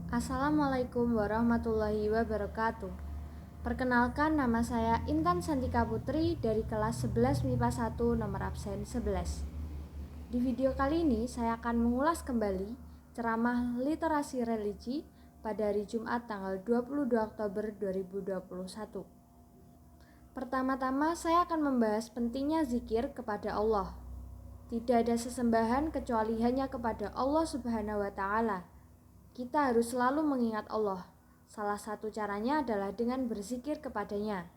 Assalamualaikum warahmatullahi wabarakatuh. Perkenalkan, nama saya Intan Santika Putri dari kelas 11 MIPA 1 nomor absen 11. Di video kali ini saya akan mengulas kembali ceramah literasi religi pada hari Jumat tanggal 22 Oktober 2021. Pertama-tama saya akan membahas pentingnya zikir kepada Allah. Tidak ada sesembahan kecuali hanya kepada Allah Subhanahu wa Ta'ala. Kita harus selalu mengingat Allah. Salah satu caranya adalah dengan berzikir kepadanya.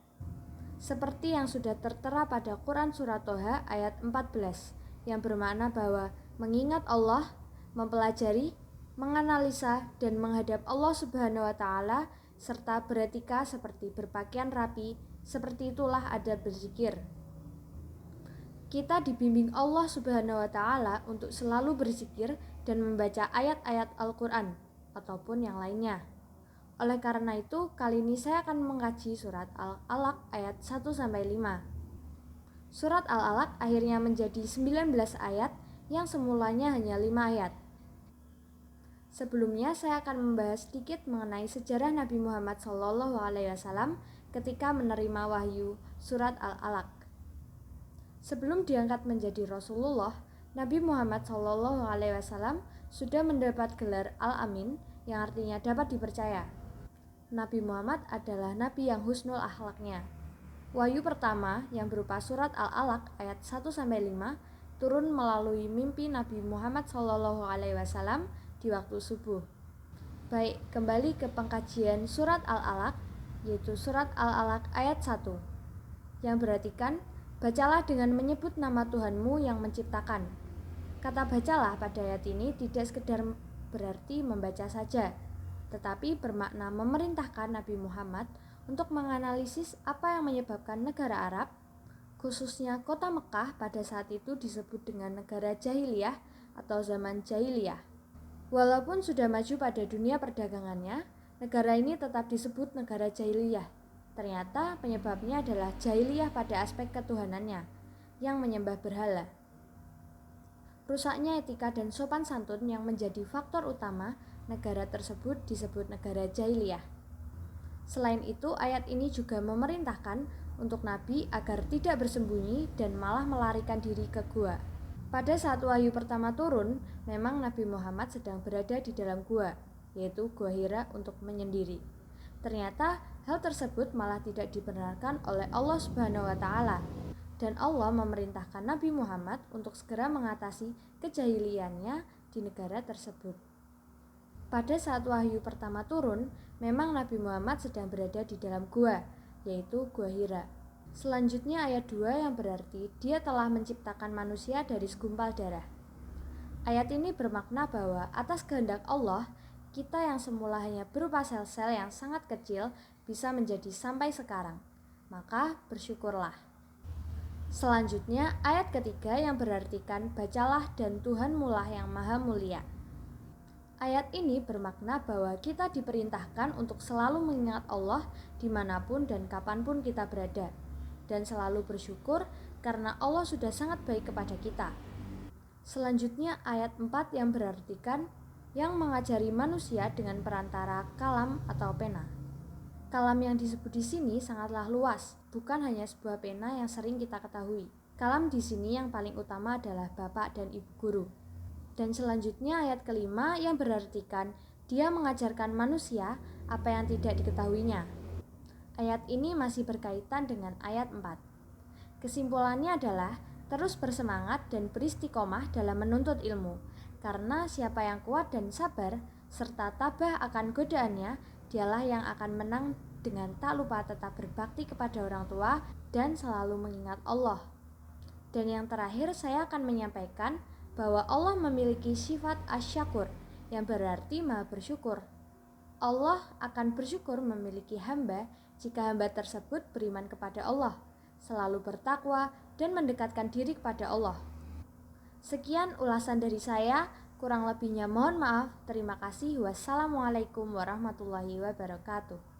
Seperti yang sudah tertera pada Quran Surat Toha ayat 14, yang bermakna bahwa mengingat Allah, mempelajari, menganalisa, dan menghadap Allah Subhanahu wa Ta'ala, serta beretika seperti berpakaian rapi, seperti itulah adab berzikir. Kita dibimbing Allah Subhanahu wa Ta'ala untuk selalu berzikir dan membaca ayat-ayat Al-Quran ataupun yang lainnya. Oleh karena itu, kali ini saya akan mengkaji surat Al-Alaq ayat 1-5. Surat Al-Alaq akhirnya menjadi 19 ayat yang semulanya hanya 5 ayat. Sebelumnya saya akan membahas sedikit mengenai sejarah Nabi Muhammad SAW ketika menerima wahyu surat Al-Alaq. Sebelum diangkat menjadi Rasulullah, Nabi Muhammad SAW sudah mendapat gelar Al-Amin yang artinya dapat dipercaya. Nabi Muhammad adalah Nabi yang husnul akhlaknya. Wahyu pertama yang berupa surat Al-Alaq ayat 1-5 turun melalui mimpi Nabi Muhammad SAW di waktu subuh. Baik, kembali ke pengkajian surat Al-Alaq, yaitu surat Al-Alaq ayat 1 yang berartikan, bacalah dengan menyebut nama Tuhanmu yang menciptakan. Kata bacalah pada ayat ini tidak sekedar berarti membaca saja, tetapi bermakna memerintahkan Nabi Muhammad untuk menganalisis apa yang menyebabkan negara Arab, khususnya kota Mekah pada saat itu disebut dengan negara jahiliyah atau zaman jahiliyah. Walaupun sudah maju pada dunia perdagangannya, negara ini tetap disebut negara jahiliyah. Ternyata penyebabnya adalah jahiliyah pada aspek ketuhanannya, yang menyembah berhala. Rusaknya etika dan sopan santun yang menjadi faktor utama negara tersebut disebut negara jahiliyah. Selain itu, ayat ini juga memerintahkan untuk Nabi agar tidak bersembunyi dan malah melarikan diri ke gua. Pada saat wahyu pertama turun, memang Nabi Muhammad sedang berada di dalam gua, yaitu Gua Hira untuk menyendiri. Ternyata hal tersebut malah tidak dibenarkan oleh Allah Subhanahu wa Ta'ala. Dan Allah memerintahkan Nabi Muhammad untuk segera mengatasi kejahiliannya di negara tersebut. Pada saat wahyu pertama turun, memang Nabi Muhammad sedang berada di dalam gua, yaitu Gua Hira. Selanjutnya ayat 2 yang berarti dia telah menciptakan manusia dari segumpal darah. Ayat ini bermakna bahwa atas kehendak Allah, kita yang semula hanya berupa sel-sel yang sangat kecil bisa menjadi sampai sekarang. Maka bersyukurlah. Selanjutnya ayat ketiga yang berartikan bacalah dan Tuhanmulah yang maha mulia. Ayat ini bermakna bahwa kita diperintahkan untuk selalu mengingat Allah dimanapun dan kapanpun kita berada, dan selalu bersyukur karena Allah sudah sangat baik kepada kita. Selanjutnya ayat 4 yang berartikan yang mengajari manusia dengan perantara kalam atau pena. Kalam yang disebut di sini sangatlah luas, bukan hanya sebuah pena yang sering kita ketahui. Kalam di sini yang paling utama adalah bapak dan ibu guru. Dan selanjutnya ayat kelima yang berartikan dia mengajarkan manusia apa yang tidak diketahuinya. Ayat ini masih berkaitan dengan ayat 4. Kesimpulannya adalah terus bersemangat dan beristiqomah dalam menuntut ilmu, karena siapa yang kuat dan sabar serta tabah akan godaannya, dialah yang akan menang dengan tak lupa tetap berbakti kepada orang tua dan selalu mengingat Allah. Dan yang terakhir saya akan menyampaikan bahwa Allah memiliki sifat asy-syakur yang berarti maha bersyukur. Allah akan bersyukur memiliki hamba jika hamba tersebut beriman kepada Allah, selalu bertakwa dan mendekatkan diri kepada Allah. Sekian ulasan dari saya, kurang lebihnya mohon maaf. Terima kasih. Wassalamualaikum warahmatullahi wabarakatuh.